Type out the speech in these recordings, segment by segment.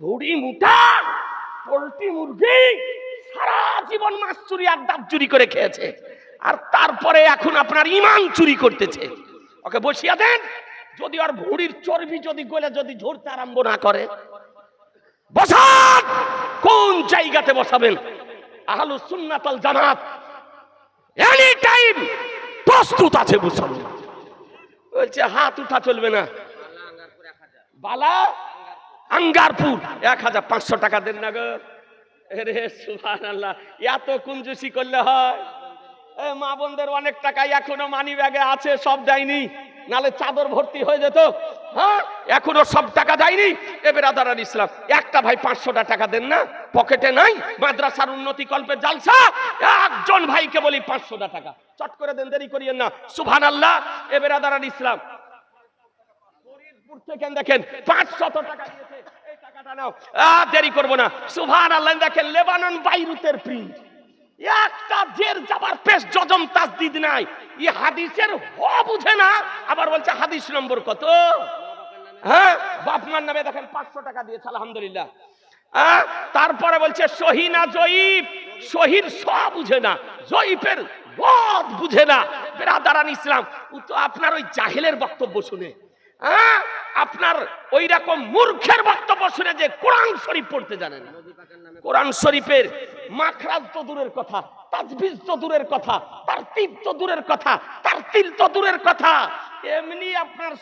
ভুড়ি মুটা পোল্ট্রি মুরগি সারা জীবন মাছ চুরি আর ডাব চুরি করে খেয়েছে, আর তারপরে এখন আপনার ইমান চুরি করতেছে। ওকে বসিয়ে দেন, যদি আর ভুড়ির চর্বি যদি গলে যদি ঝরতে আরম্ভ না করে, বসান। কোন জায়গাতে বসাবেন? আহলুস সুন্নাত ওয়াল জামাত এনি টাইম প্রস্তুত আছে মুসলমান। বলছে হাত উঠা চলবে না। বালা আঙ্গারপুর 1500 টাকা দেন না গো। রে সুবহানাল্লাহ, এত কুঞ্জুসি করলে হয়? মা বোনদের অনেক টাকা এখনো মানি ব্যাগে আছে, সব দেয়নি, নালে চাদর ভর্তি হয়ে যেত। হ্যাঁ, এখনো সব টাকা দেয়নি। এবার আদারান ইসলাম একটা ভাই 500 টাকা দেন না, পকেটে নাই, মাদ্রাসার উন্নতি কল্পে জালসা, একজন ভাইকে বলি 500 টাকা চট করে দেন, দেরি করিয়েন না। সুবহানাল্লাহ। এবার আদারান ইসলাম ফরিদপুর থেকে দেখেন 500 টাকা দিয়েছে, এই টাকাটা নাও, দেরি করব না। সুবহানাল্লাহ। দেখেন লেবানন বাইরুতের প্রিন্ট, একটা জের যাবার পেশ জজম তাসদিদ নাই। এই হাদিসের হ বুঝে না, আবার বলছে হাদিস নম্বর কত। হ্যাঁ, বাপ মার নামে দেখেন 500 টাকা দিয়েছে, আলহামদুলিল্লাহ। তারপরে বলছে সহি না জয়ীফ, সহির স বুঝে না, জয়ীফের বদ বুঝে না। বেরাদারান ইসলাম, তো আপনার ওই জাহেলের বক্তব্য শুনে, আপনার ওই রকম মূর্খের বক্তব্য শুনে যে কোরআন শরীফ পড়তে জানে না। কোরআন শরীফের মাখরাজ তো দূরের কথা, তাজবিজ তো দূরের কথা, তারতিব তো দূরের কথা, তারতিল তো দূরের কথা, এমনি আপনার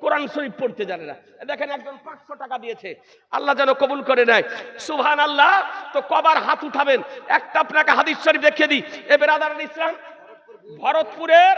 কোরআন শরীফ পড়তে জানে না। দেখেন একজন 500 টাকা দিয়েছে, আল্লাহ যেন কবুল করে নেয়। সুবহানাল্লাহ। তো কবার হাত উঠাবেন? একটা আপনাকে হাদিস শরীফ দেখিয়ে দিই। এ বেরাদারান ইসলাম, ভরতপুরের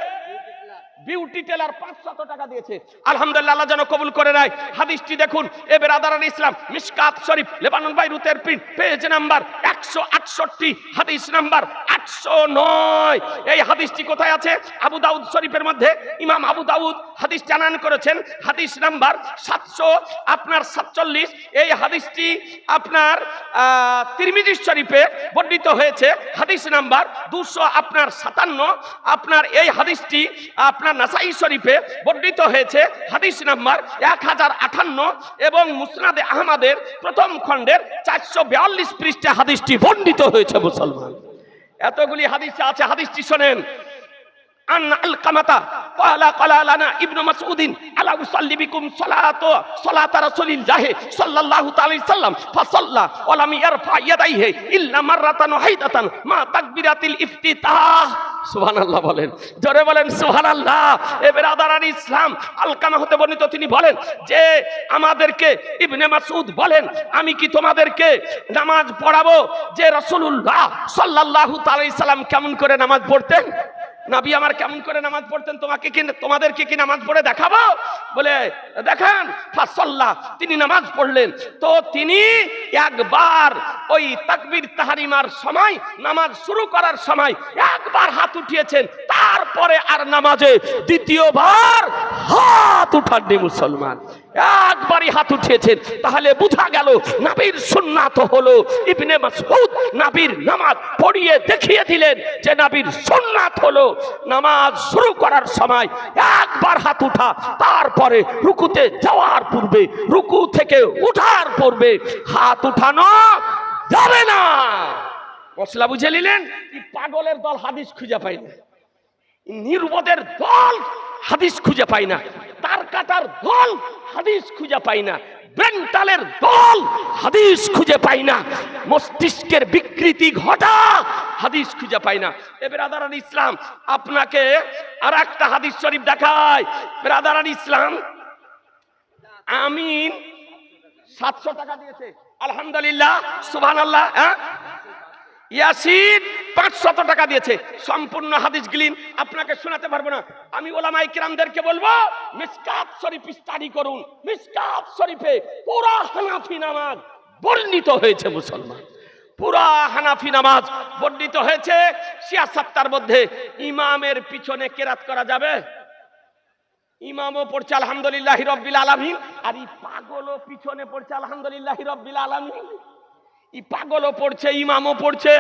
বিউটি টেলার 500 টাকা দিয়েছে, আলহামদুলিল্লাহ, আল্লাহ যেন কবুল করে নেয়। হাদিসটি দেখুন, এ বেরাদারান ইসলাম, মিশকাত শরীফ, লেবানন বাইরুতের প্রিন্ট, পেজ নাম্বার 168, হাদিস নাম্বার 809। এই হাদিসটি কোথায় আছে? আবু দাউদ শরীফের মধ্যে ইমাম আবু দাউদ হাদিস জানান করেছেন, হাদিস নাম্বার 747। এই হাদিসটি আপনার তিরমিজি শরীফে বর্ণিত হয়েছে, হাদিস নাম্বার 257। আপনার এই হাদিসটি আপনার নাসাই শরীফে বর্ণিত হয়েছে, হাদিস নাম্বার 1058, এবং মুসনাদে আহমদের প্রথম খণ্ডের 442 পৃষ্ঠা হাদিসটি বর্ণিত হয়েছে। মুসলমান, এতগুলি হাদিস আছে, হাদিসটি শোনেন। আন আলকামাতা ক্বালা ক্বালা লানা ইবনু মাসউদিন আলা উসাল্লি বিকুম সালাতা রাসূলিল্লাহ সাল্লাল্লাহু তাআলা আলাইহি সাল্লাম ফাসাল্লা ওয়া লাম ইয়ারফা ইয়াদাইহি ইল্লা মাররাতান ওয়াহিদাতান মা তাকবীরাতিল ইফতিতাহ। সুবহানাল্লাহ বলেন, জোরে বলেন সুবহানাল্লাহ। এ বেরাদারান ইসলাম, আলকামা হতে বর্ণিত, তিনি বলেন যে আমাদেরকে ইবনে মাসউদ বলেন, আমি কি তোমাদেরকে নামাজ পড়াবো যে রাসূলুল্লাহ সাল্লাল্লাহু তাআলা আলাইহি সাল্লাম কেমন করে নামাজ পড়তেন? নবী আমার কেমন করে নামাজ পড়তেন তোমাদেরকে কি নামাজ পড়ে দেখাবো? বলে দেখান। ফাসাল্লাহ, তিনি নামাজ পড়লেন। তো তিনি একবার ওই তাকবীর তাহরিমার সময়, নামাজ শুরু করার সময় একবার হাত উঠিয়েছেন, তারপরে আর নামাজে দ্বিতীয়বার হাত উঠাননি। মুসলমান, একবারই হাত উঠিয়েছেন। তাহলে বোঝা গেল নবীর সুন্নাত হলো, ইবনে মাসউদ নবীর নামাজ পড়িয়ে দেখিয়ে দিলেন যে নবীর সুন্নাত হলো নামাজ শুরু করার সময় একবার হাত উঠা, তারপরে রুকুতে যাওয়ার পূর্বে, রুকু থেকে উঠার পূর্বে হাত উঠানো যাবে না। মশলা বুঝে নিলেন? এই পাগলের দল হাদিস খুঁজে পায় না, নির্বোধের দল হাদিস খুঁজে পায় না, তার কাটার দল হাদিস খুঁজে পায় না, বেন্টালের দল হাদিস খুঁজে পায় না, মস্তিষ্কের বিকৃতি ঘটা হাদিস খুঁজে পায় না। এ বেরাদারান ইসলাম, আপনাকে আর একটা হাদিস শরীফ দেখায়। বেরাদারান ইসলাম, আমিন 700 টাকা দিয়েছে, আলহামদুলিল্লাহ, সুবহানাল্লাহ। ইয়াসিন 500 টাকা দিয়েছে। সম্পূর্ণ হাদিসগুলি আপনাকে শোনাতে পারবো না, আমি ওলামায়ে কিরামদেরকে বলবো মিশকাত শরীফ স্টাডি করুন। মিশকাত শরীফে পুরা হানাফি নামাজ বর্ণিত হয়েছে। মুসলমান, পুরা হানাফি নামাজ বর্ণিত হয়েছে। সিয়াসাত্তার মধ্যে ইমামের পিছনে কেরাত করা যাবে, ইমামও পড়ছে আলহামদুলিল্লাহি রাব্বিল আলামিন, আর এই পাগলও পিছনে পড়ছে আলহামদুলিল্লাহি রাব্বিল আলামিন। এই পাগলও পড়ছে, ইমামও পড়ছে।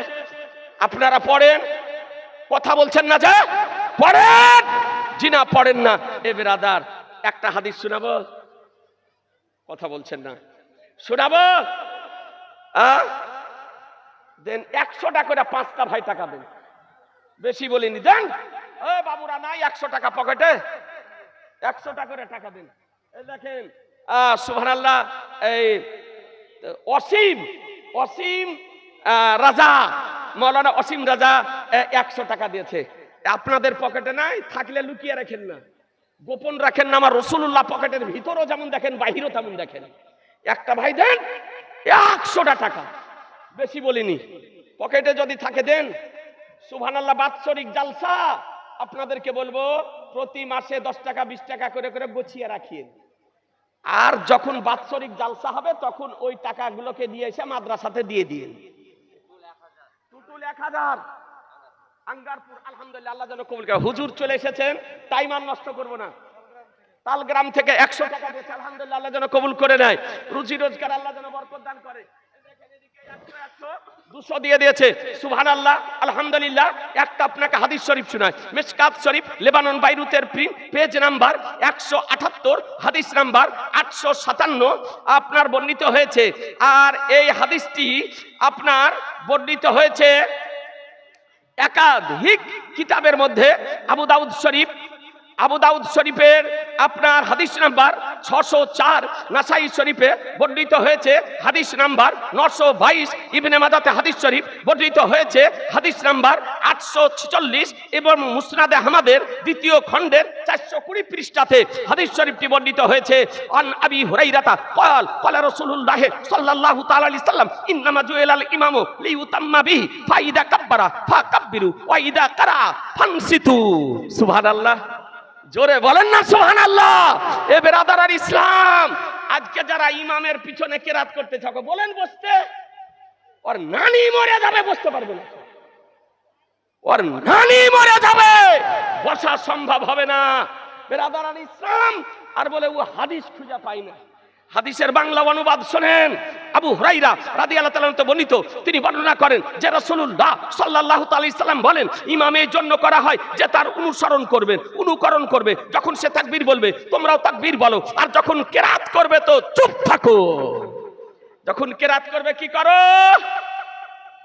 আপনারা পড়েন, কথা বলছেন না যে পড়েন, জিনা পড়েন না। এ বেরাদার, একটা হাদিস শোনাবো, কথা বলছেন না, শোনাবো। দেন 100 টাকা করে 5টা ভাই টাকা দেন, বেশি বলিনি, দেন। বাবুরা নাই 100 টাকা পকেটে, 100 টাকা করে টাকা দেন। এই দেখেন সুবহানাল্লাহ, এই অসীম রাজা, মৌলানা অসীম রাজা 100 টাকা দিয়েছে। আপনাদের পকেটে নাই, থাকলে লুকিয়ে রাখেন না, গোপন রাখেন না। আমার রাসূলুল্লাহ পকেটের ভিতরও যেমন দেখেন, বাহিরও তেমন দেখেন। একটা ভাই দেন 100 টাকা, বেশি বলিনি, পকেটে যদি থাকে দেন। সুবহানাল্লাহ, বাৎসরিক জালসা আপনাদেরকে বলবো, প্রতি মাসে 10 টাকা 20 টাকা করে করে গুছিয়ে রাখিয়েন। আর যখন বাৎসরিক জালসা হবে তখন ওই টাকাগুলোকে দিয়ে এসে মাদ্রাসাতে দিয়ে দিন। টুটুল 1000 আঙ্গারপুর, আলহামদুলিল্লাহ, আল্লাহ যেন কবুল করে। হুজুর চলে এসেছেন, টাইম আর নষ্ট করব না। তালগ্রাম থেকে 100 টাকা দিয়েছে, আলহামদুলিল্লাহ, আল্লাহ যেন কবুল করে নেয়, রুজি রোজগার আল্লাহ যেন বরকত দান করে। 200 দিয়ে দিয়েছে, সুবহানাল্লাহ, আলহামদুলিল্লাহ। একটা আপনাকে হাদিস শরীফ শোনায়, মিশকাত শরীফ, লেবানন বাইরুতের প্রিন্ট, পেজ নাম্বার 178, হাদিস নাম্বার 857 আপনার বর্ণিত হয়েছে। আর এই হাদিসটি আপনার বর্ণিত হয়েছে একাধিক কিতাবের মধ্যে। আবু দাউদ শরীফের আপনার হাদিস নাম্বার 604, নাসাই শরীফে বর্ণিত হয়েছে হাদিস নাম্বার 922, ইবনে মাজাতে হাদিস শরীফ বর্ণিত হয়েছে হাদিস নাম্বার 846 এবং মুসনাদে আহমদের 2য় খণ্ডের 420 পৃষ্ঠাতে হাদিস শরীফটি বর্ণিত হয়েছে। আন আবি হুরায়রাতা ক্বালা রাসূলুল্লাহ সাল্লাল্লাহু তাআলা আলাইহি সাল্লাম ইন্নামা জুইলাল ইমামু লিইউতাম্মা বিহি ফাইদা কাব্বারা ফাকাব্বিরু ওয়া ইদা কারা ফানসিতু। সুবহানাল্লাহ, জোরে বলেন না সুবহানাল্লাহ। এ বেরাদার ইসলাম, আজকে যারা ইমামের পিছনে কেরাত করতে থাকো, বলেন বসতে, ওর নানি মরে যাবে, বসতে পারবে না, ওর নানি মরে যাবে, বসা সম্ভব হবে না। বেরাদার ইসলাম, আর বলে ও হাদিস খুঁজে পাই না। হাদিসের বাংলা অনুবাদ শোনেন। আবু হুরায়রা রাদিয়াল্লাহু তাআলা বর্ণিত, তিনি বর্ণনা করেন যে রাসূলুল্লাহ সাল্লাল্লাহু আলাইহি সাল্লাম বলেন, ইমামের জন্য করা হয় যে তার অনুকরণ করবে। যখন সে তাকবীর বলবে তোমরাও তাকবীর বলো, আর যখন কেরাত করবে তো চুপ থাকো। যখন কেরাত করবে কি করো?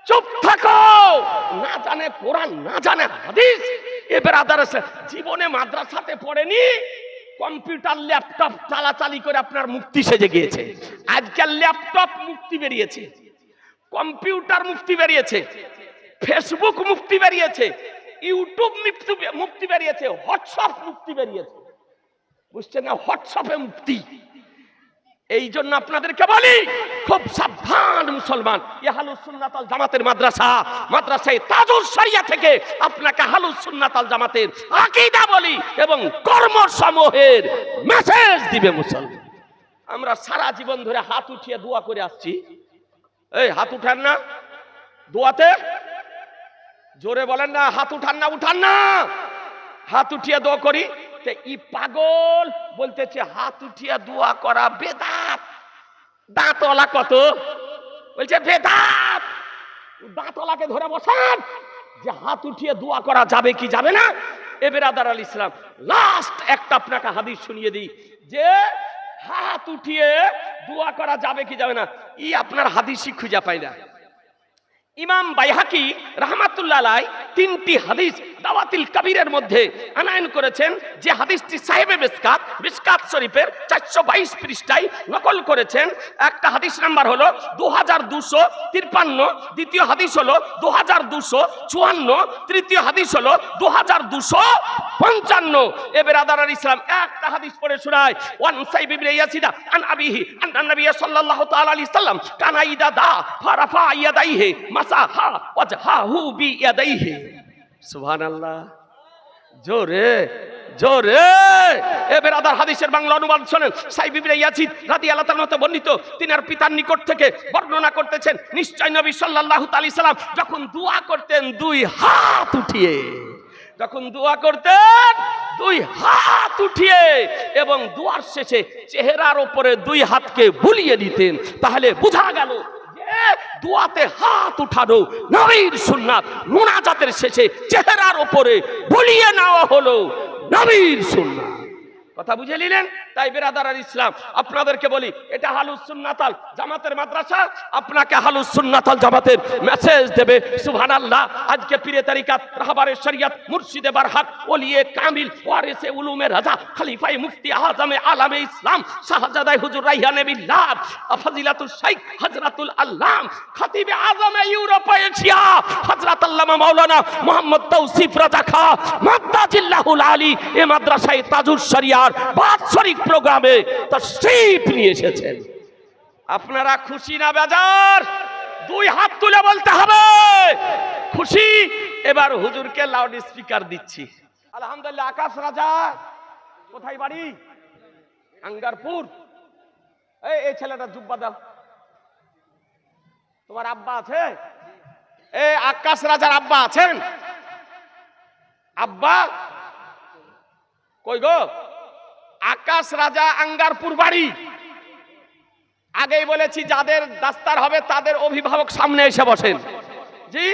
চুপ থাকো। না জানে কোরআন, না জানে হাদিস। এ বেরাদার জীবনে মাদ্রাসাতে পড়েনি, কম্পিউটার ল্যাপটপ চালাচালি করে আপনার মুফতি সেজে গিয়েছে। আজকাল ল্যাপটপ মুফতি বেরিয়েছে, কম্পিউটার মুফতি বেরিয়েছে, ফেসবুক মুফতি বেরিয়েছে, ইউটিউব মুফতি বেরিয়েছে, হোয়াটসঅ্যাপ মুফতি বেরিয়েছে, বুঝছেন না? হোয়াটসঅ্যাপে মুফতি। এই জন্য আপনাদেরকে বলি, খুব সাবধান মুসলমান। আহলুস সুন্নাত ওয়াল জামাতের মাদ্রাসায় তাজুস শরিয়া থেকে আপনাকে আহলুস সুন্নাত ওয়াল জামাতের আকীদা বলি এবং কর্মসমূহের মেসেজ দিবে মুসলমান। আমরা সারা জীবন ধরে হাত উঠিয়ে দোয়া করে আসছি। এই হাত উঠান না দোয়াতে, জোরে বলেন না, হাত উঠান না, হাত উঠিয়ে দোয়া করি। ই পাগল বলতেছে হাত উঠিয়া দোয়া করা বেদাত। দাঁতওয়ালা কত বলছে বেদাত। দাঁতওয়ালাকে ধরে বসান যে হাত উঠিয়ে দোয়া করা যাবে কি যাবে না। এ বেরাদার আল ইসলাম, লাস্ট একটা আপনাকে হাদিস শুনিয়ে দিই যে হাত উঠিয়ে দোয়া করা যাবে কি যাবে না। আপনার হাদিসই খুঁজে পাই না। ইমাম বাইহাকি রাহমাতুল্লাহ আলাইহি 3টি হাদিস দাওয়াতুল কবিরের মধ্যে আনায়ন করেছেন, যে হাদিসটি সাহেবে মিশকাত শরীফের 422 পৃষ্ঠায় নকল করেছেন। একটা হাদিস নাম্বার হলো 2253, দ্বিতীয় হাদিস হলো 2254, তৃতীয় হাদিস হলো 2255। এ বেরাদার ইসলাম, একটা হাদিস পড়ে শোনায়। ওয়ান সাইব ইবনে ইয়াসিদ আন আবিহি আন নবী সাল্লাল্লাহু তাআলা আলাইহি সাল্লাম কানা ইদা দা ফারাফা ইয়াদাইহি মাসাহা ওয়াজহাহু বিয়াদাইহি। সুবহানাল্লাহ, জোরে জোরে। এ বেরাদার, হাদিসের বাংলা অনুবাদ শোনেন। সাইব ইবনে ইয়াসিদ রাদিয়াল্লাহু তাআলা বর্ণিত, তিনি আর পিতার নিকট থেকে বর্ণনা করতেছেন, নিশ্চয় নবী সাল্লাল্লাহু আলাইহি সাল্লাম যখন দোয়া করতেন 2 হাত উঠিয়ে, যখন দোয়া করতেন 2 হাত উঠিয়ে, এবং দোয়ার শেষে চেহারার উপরে 2 হাতকে বুলিয়ে দিতেন। তাহলে বোঝা গেল দোয়াতে হাত উঠানো নবীর সুন্নাত। মুনাজাতের শেষে চেহারার উপরে বুলিয়ে নেওয়া হলো নবীর সুন্নাত। কথা বুঝে নিলেন? তাই বেরাদার আর ইসলাম, আপনাদেরকে বলি এটা হালুস সুন্নাতাল জামাতের মাদ্রাসা, আপনাকে হালুস সুন্নাতাল জামাতের মেসেজ দেবে। সুবহানাল্লাহ। আজকে পীরে তরিকাত, রাহবারে শরিয়ত, মুর্শিদে বারহাক, ওলিয়ে কামিল, ওয়ারিসে উলুমে রাজা, খলিফায়ে মুফতি আজমে আলামে ইসলাম, শাহজাদা হুজুর রাইহানে বিল্লাহ, ফাজিলাতুল শাইখ হযরতুল আল্লাম, খতিবে আজমে ইউরোপ এশিয়া, হযরত আল্লামা মাওলানা মুহাম্মদ তৌসিফ রাজা খা মাদ্দাজিল্লাহুল আলী এই মাদ্রাসায় তাজুল শরিয়ার বাৎসরিক প্রোগ্রামে তাশরীফ নিয়ে এসেছেন। আপনারা খুশি না বেজার? দুই হাত তুলে বলতে হবে খুশি। এবার হুজুরকে লাউড স্পিকার দিচ্ছি। আলহামদুলিল্লাহ। আকাশ রাজা কোথায় বাড়ি? আঙ্গারপুর। এই ছেলেটা জুব্বা দাও। তোমার আব্বা আছে? এই আকাশ রাজার আব্বা আছেন? আব্বা কই গো? আকাশ রাজা আঙ্গারপুর বাড়ি। আগেই বলেছি যাদের দাস্তার হবে তাদের অভিভাবক সামনে এসে বসেন। জি,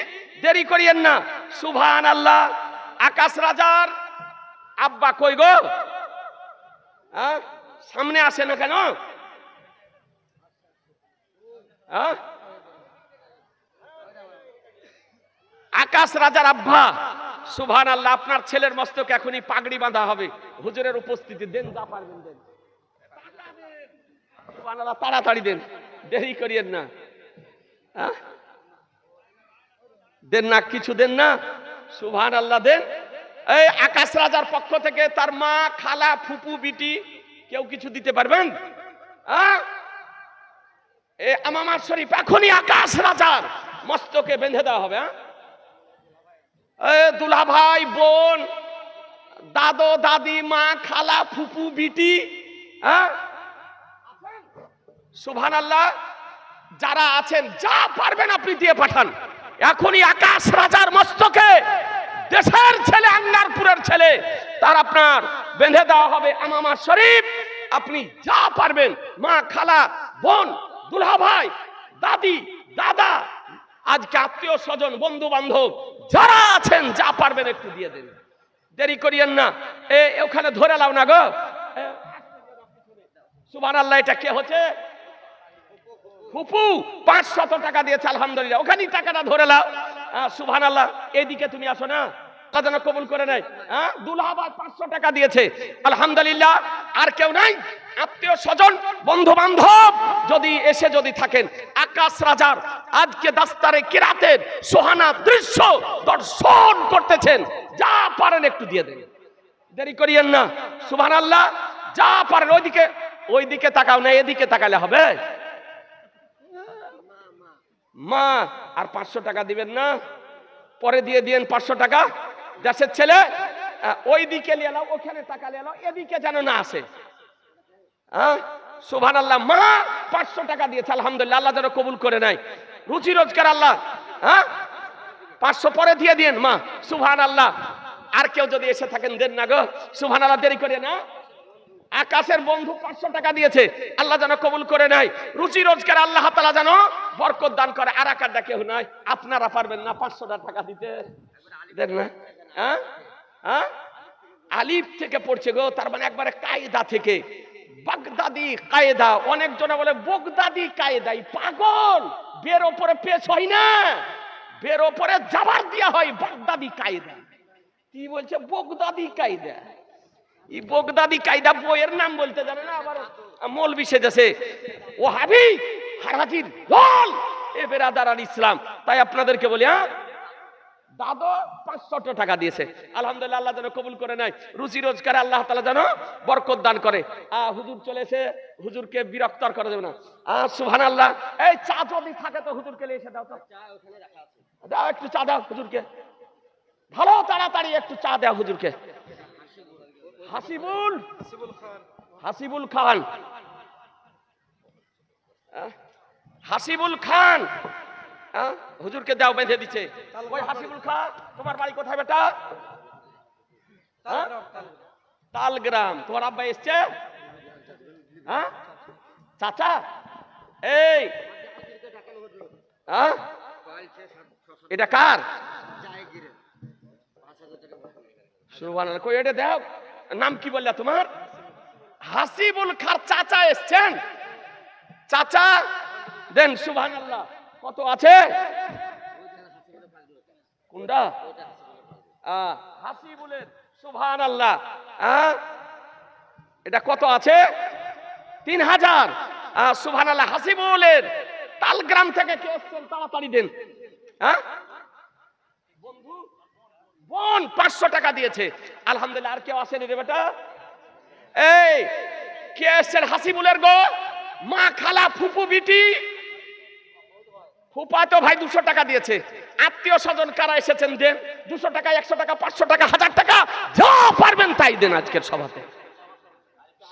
দেরি করিয়েন না। সুবহানাল্লাহ। আকাশ রাজার আব্বা কই গো? সামনে আসে না কেন? আকাশ রাজার আব্বা। সুবহানাল্লাহ। আপনার ছেলের মস্তকে এখনই পাগড়ি বাঁধা হবে হুজুরের উপস্থিতি। দেন যা পারবেন দেন। সুবহানাল্লাহ। তাড়াতাড়ি দেন, দেরি করিয়েন না। দেন না, কিছু দেন না। সুবহানাল্লাহ। দেন। এই আকাশ রাজার পক্ষ থেকে তার মা, খালা, ফুপু, বিটি কেউ কিছু দিতে পারবেন? এই আমামার শরীফ এখনই আকাশ রাজার মস্তকে বেঁধে দেওয়া হবে। দুলা ভাই, বোন, দাদো, দাদি, মা, খালা, ফুপু, বিটি, সুবহানাল্লাহ। যারা আছেন যা পারবেন আপনি দিয়ে পাঠান। এখনই আকাশ রাজার মস্তকে দেশের ছেলে, আঙ্গারপুরের ছেলে, তার আপনার বেঁধে দেওয়া হবে আমামা শরীফ। আপনি যা পারবেন, মা, খালা, বোন, দুলা ভাই, দাদি, দাদা, আজকে আত্মীয় স্বজন, বন্ধু বান্ধব যারা আছেন যা পারবেন একটু দিয়ে দেন। দেরি করিয়েন না। ওখানে ধরে লাও না গো। সুবহানাল্লাহ। এটা কে হচ্ছে? ফুপু 500 টাকা দিয়েছে। আলহামদুলিল্লাহ। ওখানেই টাকাটা ধরে লাও। সুবহানাল্লাহ। এইদিকে তুমি আসো না, যেন কবুল করে নেয়। দুলাভাই 500 টাকা দিয়েছে। আলহামদুলিল্লাহ। আর কেউ নাই? আত্মীয় স্বজন, বন্ধু বান্ধব যদি থাকেন, আকাশ রাজার আজকে দাস্তারে কিরাতের সোহানা দৃশ্য দর্শন করতেছেন, যা পারেন একটু দিয়ে দেন। দেরি করিয়েন না। সুবহানাল্লাহ। যা পারেন। ওইদিকে তাকাও না, এদিকে তাকালে হবে। মা আর 500 টাকা দিবেন না? পরে দিয়ে দিয়েন 500 টাকা। দেশের ছেলে ওইদিকে নিয়ে এলাও, ওখানে টাকা নিয়ে এলাও, এদিকে যেন না আসে। সুবহানাল্লাহ। মা 500 টাকা দিয়েছে। আলহামদুলিল্লাহ। আল্লাহ যেন কবুল করে নাই। রুচি রোজগার আল্লাহ 500 পরে দিয়ে দিয়েন মা। সুবহানাল্লাহ। আর কেউ যদি এসে থাকেন দেন না গো। সুবহানাল্লাহ। দেরি করে না। আকাশের বন্ধু 500 টাকা দিয়েছে। আল্লাহ যেন কবুল করে নাই। রুচি রোজগার আল্লাহ তাআলা যেন বরকত দান করে। আর একাটা কেউ নাই। আপনারা পারবেন না 500 টাকা দিতে? দেন না। আলিফ থেকে পড়ছে গো, তার মানে একবারে কায়দা থেকে। বাগদাদি কায়দা। অনেকজনে বলে বগদাদি কায়দাই। পাগল। বের ওপরে পেশ হয় না, বের ওপরে জাবার দিয়া হয়। বাগদাদি কায়দা। কি বলছে? বগদাদি কায়দা। এই বগদাদি কায়দা বইয়ের নাম বলতে জানে না, আবার মৌলবি সেজেছে। ওহাবি হারাজির দল এ বেরাদার আর ইসলাম। তাই আপনাদেরকে বলি, দাদা 500 টাকা দিয়েছে। আলহামদুলিল্লাহ। আল্লাহ যেন কবুল করে নাই। রুচি রোজগারে আল্লাহ তাআলা যেন বরকত দান করে। হুজুর চলেছে, হুজুরকে বিরক্ত করা যাবে না। সুবহানাল্লাহ। এই চা যদি থাকে তো হুজুরকে নিয়ে এসে দাও তো। দাও একটু চা দাও হুজুরকে। ভালো তাড়াতাড়ি একটু চা দাও হুজুরকে। হাসিবুল খান। হাসিবুল খান হুজুরকে দাও, বেঁধে দিচ্ছে। ওই হাসিবুল খান, তোমার বাড়ি কোথায় বেটা? তালগ্রাম। তোমার আব্বা এসছে? চাচা এই এটা কার? সুবহানাল্লাহ। কই এটা দাও। নাম কি বললা তোমার? হাসিবুল খার চাচা এসছেন, চাচা দেন সুবহানাল্লাহ। কত আছে কোনটা? হাসিবুলের সুবহানাল্লাহ। এটা কত আছে? 3000। সুবহানাল্লাহ। হাসিবুলের তালগ্রাম থেকে কে এসছেন তাড়াতাড়ি দেন। বন্ধু বোন 500 টাকা দিয়েছে, আলহামদুলিল্লাহ। আর কেউ আসেনি রে বেটা? এই কে এসছেন হাসিবুলের গো? মা, খালা, ফুপু, বিটি, ফুপা তো ভাই 200 টাকা দিয়েছে। আত্মীয় স্বজন কারা এসেছেন দেন। 200 টাকা, 100 টাকা, 500 টাকা, 1000 টাকা, যা পারবেন তাই দেন আজকের সভাতে।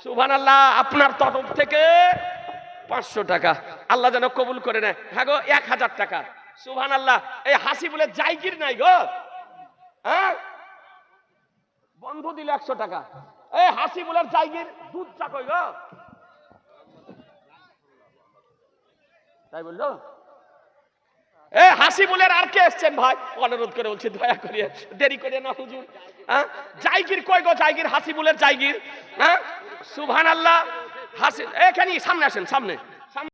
সুবহানাল্লাহ। আপনার তরফ থেকে 500 টাকা, আল্লাহ যেন কবুল করে নেয়। হ্যাঁ গো 1000 টাকা। সুবহানাল্লাহ। এই হাসিবুলের জায়গির নাই গো? বন্ধু দিল 100 টাকা। এই হাসিবুলের জায়গির দুধ চা কই গো? তাই বললো। এ হাসিবুলের আর কে এসছেন ভাই? অনুরোধ করে বলছি দয়া করে দেরি করে না হুজুর। জায়গির কই গো? জায়গির, হাসিবুলের জায়গির। সুবহানাল্লাহ। হাসি এখানে সামনে আসেন, সামনে।